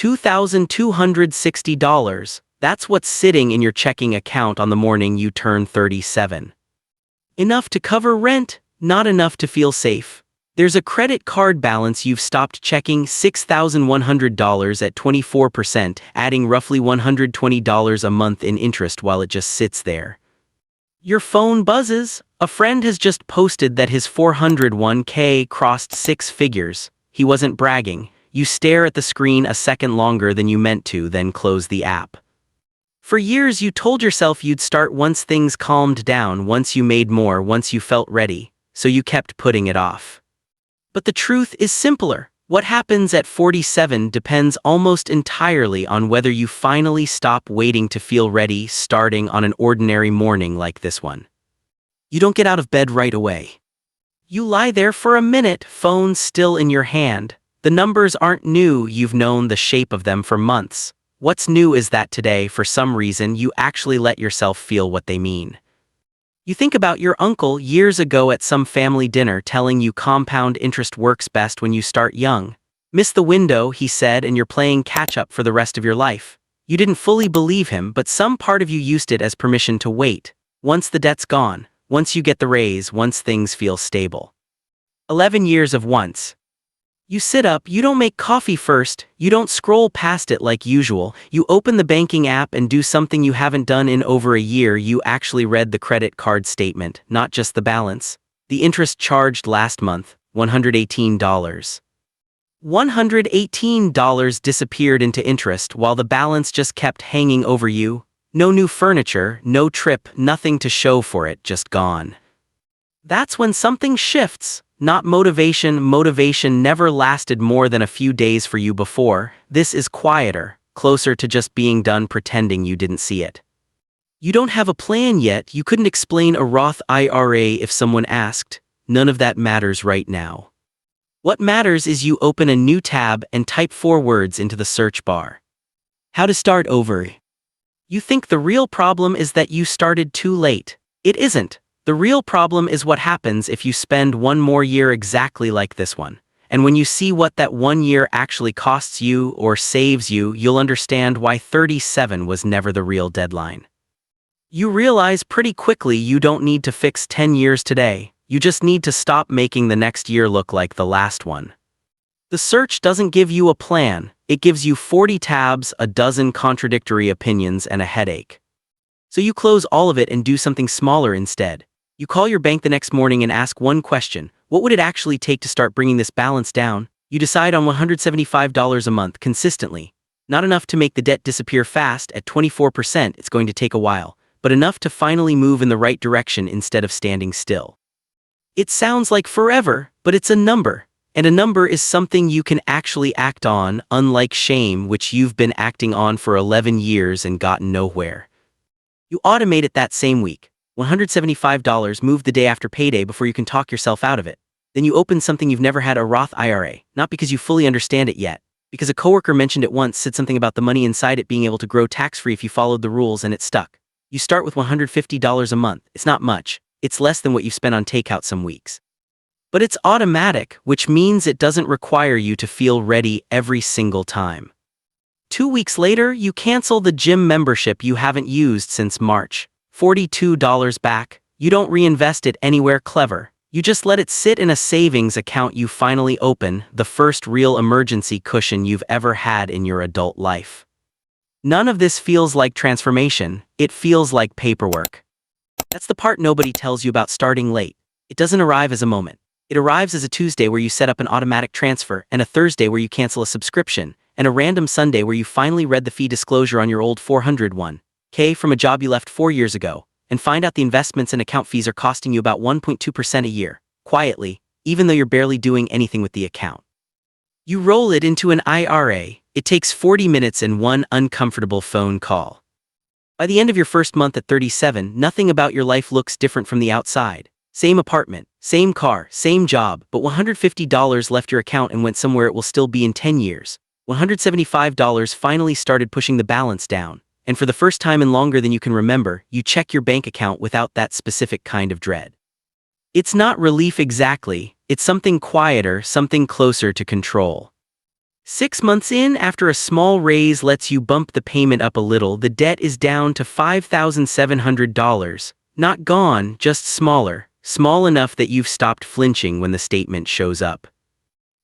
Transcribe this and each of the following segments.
$2,260. That's what's sitting in your checking account on the morning you turn 37. Enough to cover rent, not enough to feel safe. There's a credit card balance you've stopped checking, $6,100 at 24%, adding roughly $120 a month in interest while it just sits there. Your phone buzzes. A friend has just posted that his 401k crossed six figures. He wasn't bragging. You stare at the screen a second longer than you meant to, then close the app. For years you told yourself you'd start once things calmed down, once you made more, once you felt ready, so you kept putting it off. But the truth is simpler. What happens at 47 depends almost entirely on whether you finally stop waiting to feel ready, starting on an ordinary morning like this one. You don't get out of bed right away. You lie there for a minute, phone still in your hand. The numbers aren't new, you've known the shape of them for months. What's new is that today, for some reason, you actually let yourself feel what they mean. You think about your uncle years ago at some family dinner telling you compound interest works best when you start young. Miss the window, he said, and you're playing catch-up for the rest of your life. You didn't fully believe him, but some part of you used it as permission to wait. Once the debt's gone, once you get the raise, once things feel stable. 11 years of once. You sit up, you don't make coffee first, you don't scroll past it like usual, you open the banking app and do something you haven't done in over a year. You actually read the credit card statement, not just the balance. The interest charged last month, $118. $118 disappeared into interest while the balance just kept hanging over you. No new furniture, no trip, nothing to show for it, just gone. That's when something shifts. Not motivation. Motivation never lasted more than a few days for you before. This is quieter, closer to just being done pretending you didn't see it. You don't have a plan yet. You couldn't explain a Roth IRA if someone asked. None of that matters right now. What matters is you open a new tab and type 4 words into the search bar. How to start over. You think the real problem is that you started too late. It isn't. The real problem is what happens if you spend one more year exactly like this one. And when you see what that 1 year actually costs you or saves you, you'll understand why 37 was never the real deadline. You realize pretty quickly you don't need to fix 10 years today. You just need to stop making the next year look like the last one. The search doesn't give you a plan. It gives you 40 tabs, a dozen contradictory opinions, and a headache. So you close all of it and do something smaller instead. You call your bank the next morning and ask one question: what would it actually take to start bringing this balance down? You decide on $175 a month consistently. Not enough to make the debt disappear fast. At 24%, it's going to take a while, but enough to finally move in the right direction instead of standing still. It sounds like forever, but it's a number. And a number is something you can actually act on, unlike shame, which you've been acting on for 11 years and gotten nowhere. You automate it that same week. $175 moved the day after payday before you can talk yourself out of it. Then you open something you've never had, a Roth IRA, not because you fully understand it yet, because a coworker mentioned it once, said something about the money inside it being able to grow tax-free if you followed the rules, and it stuck. You start with $150 a month. It's not much. It's less than what you've spent on takeout some weeks. But it's automatic, which means it doesn't require you to feel ready every single time. 2 weeks later, you cancel the gym membership you haven't used since March. $42 back. You don't reinvest it anywhere clever. You just let it sit in a savings account you finally open, the first real emergency cushion you've ever had in your adult life. None of this feels like transformation. It feels like paperwork. That's the part nobody tells you about starting late. It doesn't arrive as a moment. It arrives as a Tuesday where you set up an automatic transfer, and a Thursday where you cancel a subscription, and a random Sunday where you finally read the fee disclosure on your old 401k from a job you left 4 years ago, and find out the investments and account fees are costing you about 1.2% a year, quietly, even though you're barely doing anything with the account. You roll it into an IRA. It takes 40 minutes and one uncomfortable phone call. By the end of your first month at 37, nothing about your life looks different from the outside. Same apartment, same car, same job, but $150 left your account and went somewhere it will still be in 10 years. $175 finally started pushing the balance down. And for the first time in longer than you can remember, you check your bank account without that specific kind of dread. It's not relief exactly, it's something quieter, something closer to control. 6 months in, after a small raise lets you bump the payment up a little, the debt is down to $5,700. Not gone, just smaller, small enough that you've stopped flinching when the statement shows up.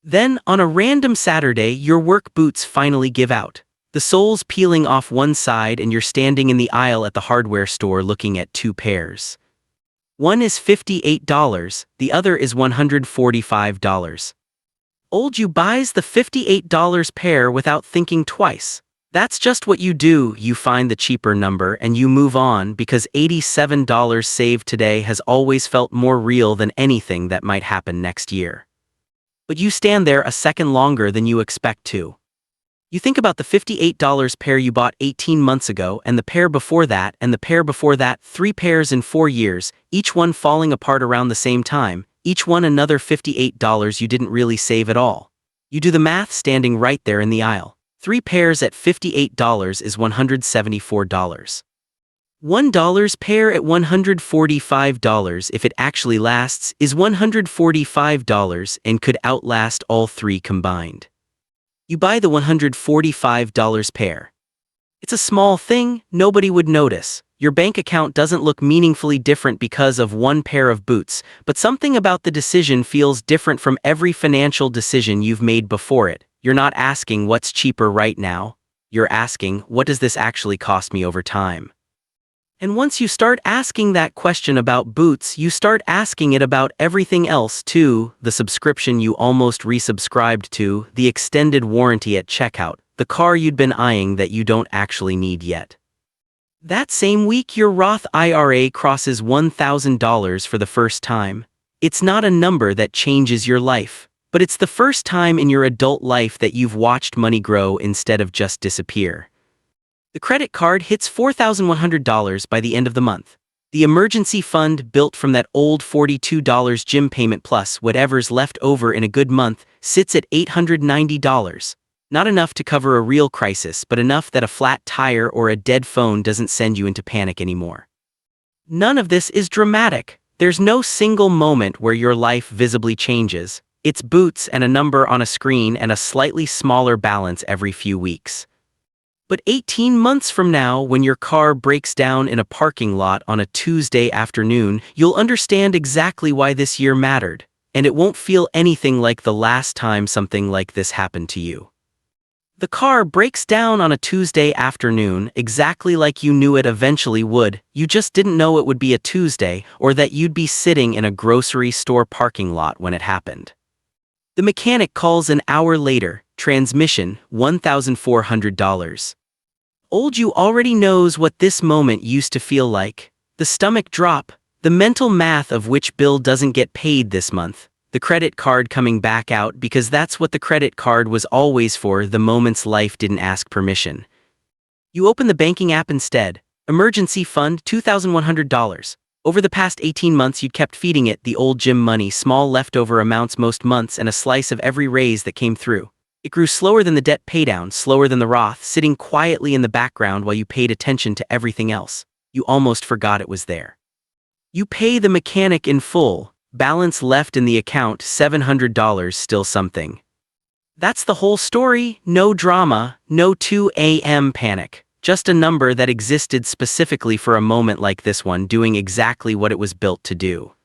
Then, on a random Saturday, your work boots finally give out. The sole's peeling off one side and you're standing in the aisle at the hardware store looking at two pairs. One is $58, the other is $145. Old you buys the $58 pair without thinking twice. That's just what you do. You find the cheaper number and you move on because $87 saved today has always felt more real than anything that might happen next year. But you stand there a second longer than you expect to. You think about the $58 pair you bought 18 months ago and the pair before that and the pair before that, 3 pairs in 4 years, each one falling apart around the same time, each one another $58 you didn't really save at all. You do the math standing right there in the aisle. 3 pairs at $58 is $174. $1 pair at $145, if it actually lasts, is $145 and could outlast all 3 combined. You buy the $145 pair. It's a small thing, nobody would notice. Your bank account doesn't look meaningfully different because of one pair of boots, but something about the decision feels different from every financial decision you've made before it. You're not asking what's cheaper right now. You're asking, what does this actually cost me over time? And once you start asking that question about boots, you start asking it about everything else too: the subscription you almost resubscribed to, the extended warranty at checkout, the car you'd been eyeing that you don't actually need yet. That same week, your Roth IRA crosses $1,000 for the first time. It's not a number that changes your life, but it's the first time in your adult life that you've watched money grow instead of just disappear. The credit card hits $4,100 by the end of the month. The emergency fund built from that old $42 gym payment plus whatever's left over in a good month sits at $890. Not enough to cover a real crisis, but enough that a flat tire or a dead phone doesn't send you into panic anymore. None of this is dramatic. There's no single moment where your life visibly changes. It's boots and a number on a screen and a slightly smaller balance every few weeks. But 18 months from now, when your car breaks down in a parking lot on a Tuesday afternoon, you'll understand exactly why this year mattered, and it won't feel anything like the last time something like this happened to you. The car breaks down on a Tuesday afternoon, exactly like you knew it eventually would. You just didn't know it would be a Tuesday, or that you'd be sitting in a grocery store parking lot when it happened. The mechanic calls an hour later. Transmission, $1,400. Old you already knows what this moment used to feel like. The stomach drop, the mental math of which bill doesn't get paid this month, the credit card coming back out because that's what the credit card was always for, the moments life didn't ask permission. You open the banking app instead. Emergency fund, $2,100. Over the past 18 months you'd kept feeding it the old gym money, small leftover amounts most months, and a slice of every raise that came through. It grew slower than the debt paydown, slower than the Roth, sitting quietly in the background while you paid attention to everything else. You almost forgot it was there. You pay the mechanic in full, balance left in the account, $700, still something. That's the whole story. No drama, no 2 a.m. panic. Just a number that existed specifically for a moment like this one, doing exactly what it was built to do.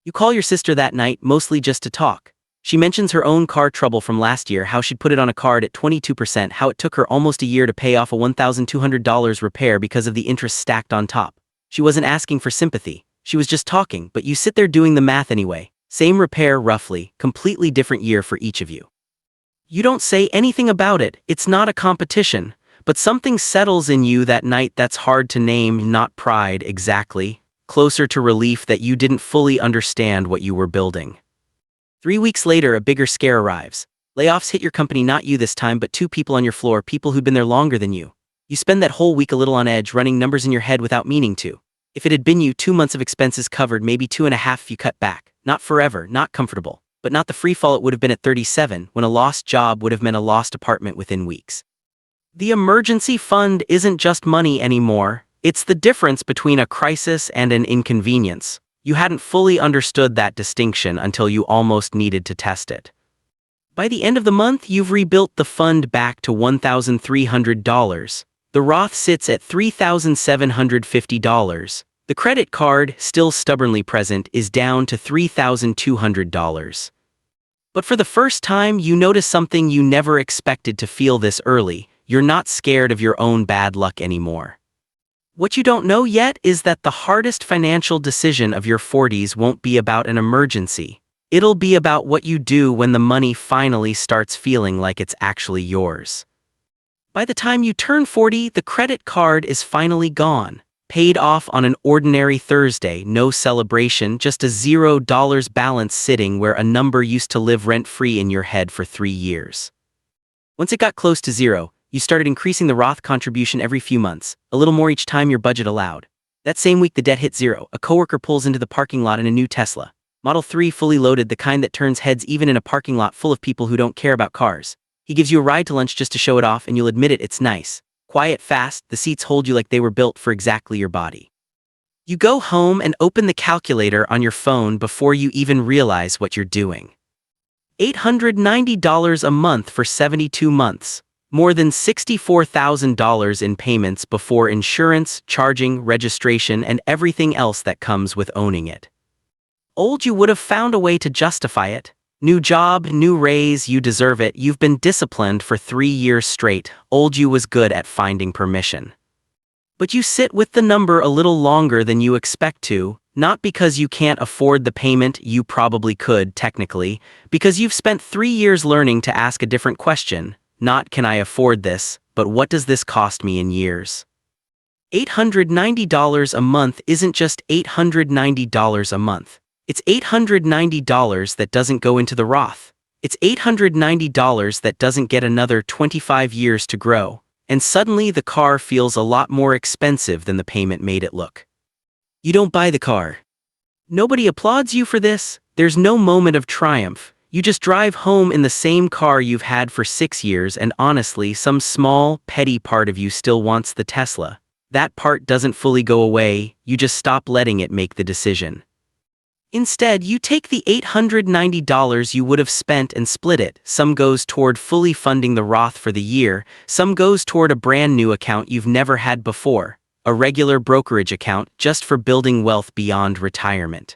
You call your sister that night, mostly just to talk. She mentions her own car trouble from last year, how she'd put it on a card at 22%, how it took her almost a year to pay off a $1,200 repair because of the interest stacked on top. She wasn't asking for sympathy, she was just talking, but you sit there doing the math anyway. Same repair roughly, completely different year for each of you. You don't say anything about it, it's not a competition, but something settles in you that night that's hard to name, not pride exactly, closer to relief that you didn't fully understand what you were building. 3 weeks later, a bigger scare arrives. Layoffs hit your company, not you this time, but 2 people on your floor, people who'd been there longer than you. You spend that whole week a little on edge, running numbers in your head without meaning to. If it had been you, 2 months of expenses covered, maybe 2.5 if you cut back. Not forever, not comfortable, but not the free fall it would have been at 37, when a lost job would have meant a lost apartment within weeks. The emergency fund isn't just money anymore, it's the difference between a crisis and an inconvenience. You hadn't fully understood that distinction until you almost needed to test it. By the end of the month, you've rebuilt the fund back to $1,300. The Roth sits at $3,750. The credit card, still stubbornly present, is down to $3,200. But for the first time, you notice something you never expected to feel this early. You're not scared of your own bad luck anymore. What you don't know yet is that the hardest financial decision of your 40s won't be about an emergency. It'll be about what you do when the money finally starts feeling like it's actually yours. By the time you turn 40, the credit card is finally gone. Paid off on an ordinary Thursday, no celebration, just a $0 balance sitting where a number used to live rent-free in your head for 3 years. Once it got close to zero, you started increasing the Roth contribution every few months, a little more each time your budget allowed. That same week the debt hit zero. A coworker pulls into the parking lot in a new Tesla. Model 3 fully loaded, the kind that turns heads even in a parking lot full of people who don't care about cars. He gives you a ride to lunch just to show it off, and you'll admit it's nice. Quiet, fast, the seats hold you like they were built for exactly your body. You go home and open the calculator on your phone before you even realize what you're doing. $890 a month for 72 months. More than $64,000 in payments before insurance, charging, registration, and everything else that comes with owning it. Old, you would have found a way to justify it. New job, new raise, you deserve it. You've been disciplined for 3 years straight. Old you was good at finding permission. But you sit with the number a little longer than you expect to, not because you can't afford the payment, you probably could, technically, because you've spent 3 years learning to ask a different question. Not can I afford this, but what does this cost me in years? $890 a month isn't just $890 a month. It's $890 that doesn't go into the Roth. It's $890 that doesn't get another 25 years to grow. And suddenly the car feels a lot more expensive than the payment made it look. You don't buy the car. Nobody applauds you for this. There's no moment of triumph. You just drive home in the same car you've had for 6 years, and honestly, some small, petty part of you still wants the Tesla. That part doesn't fully go away, you just stop letting it make the decision. Instead, you take the $890 you would have spent and split it. Some goes toward fully funding the Roth for the year, some goes toward a brand new account you've never had before, a regular brokerage account just for building wealth beyond retirement.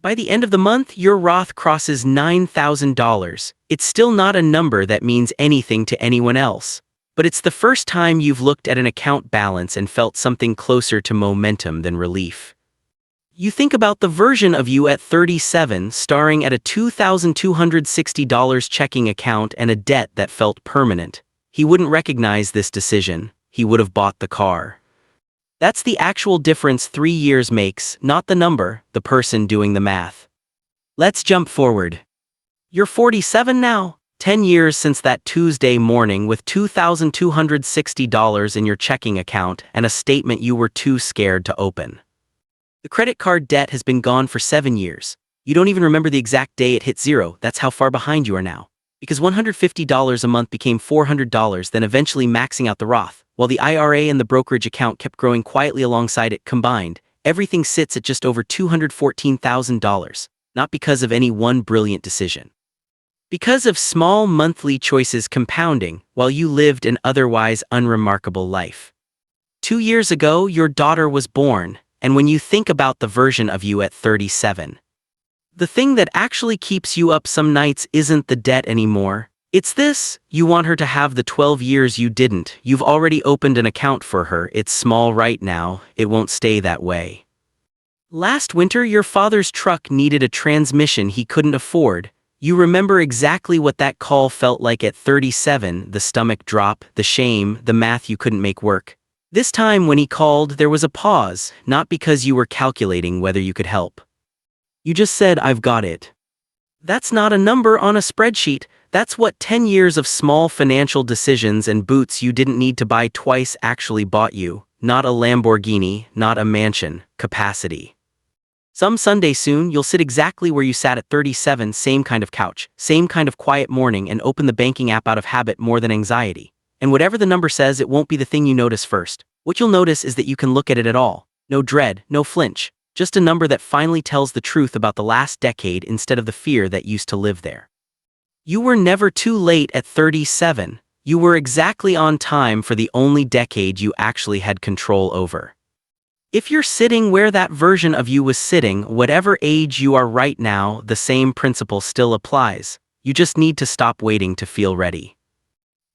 By the end of the month, your Roth crosses $9,000. It's still not a number that means anything to anyone else, but it's the first time you've looked at an account balance and felt something closer to momentum than relief. You think about the version of you at 37 staring at a $2,260 checking account and a debt that felt permanent. He wouldn't recognize this decision. He would have bought the car. That's the actual difference 3 years makes, not the number, the person doing the math. Let's jump forward. You're 47 now, 10 years since that Tuesday morning with $2,260 in your checking account and a statement you were too scared to open. The credit card debt has been gone for 7 years. You don't even remember the exact day it hit zero. That's how far behind you are now. Because $150 a month became $400, then eventually maxing out the Roth. While the IRA and the brokerage account kept growing quietly alongside it combined, everything sits at just over $214,000, not because of any one brilliant decision. Because of small monthly choices compounding while you lived an otherwise unremarkable life. 2 years ago, your daughter was born, and when you think about the version of you at 37, the thing that actually keeps you up some nights isn't the debt anymore. It's this: you want her to have the 12 years you didn't. You've already opened an account for her. It's small right now. It won't stay that way. Last winter, your father's truck needed a transmission he couldn't afford. You remember exactly what that call felt like at 37, the stomach drop, the shame, the math you couldn't make work. This time when he called, there was a pause, not because you were calculating whether you could help. You just said, "I've got it." That's not a number on a spreadsheet. That's what 10 years of small financial decisions and boots you didn't need to buy twice actually bought you. Not a Lamborghini, not a mansion, capacity. Some Sunday soon, you'll sit exactly where you sat at 37, same kind of couch, same kind of quiet morning, and open the banking app out of habit more than anxiety. And whatever the number says, it won't be the thing you notice first. What you'll notice is that you can look at it at all. No dread, no flinch. Just a number that finally tells the truth about the last decade instead of the fear that used to live there. You were never too late at 37. You were exactly on time for the only decade you actually had control over. If you're sitting where that version of you was sitting, whatever age you are right now, the same principle still applies. You just need to stop waiting to feel ready.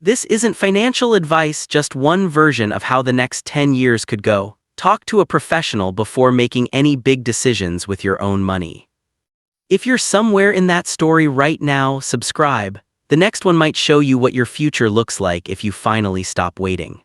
This isn't financial advice, just one version of how the next 10 years could go. Talk to a professional before making any big decisions with your own money. If you're somewhere in that story right now, subscribe. The next one might show you what your future looks like if you finally stop waiting.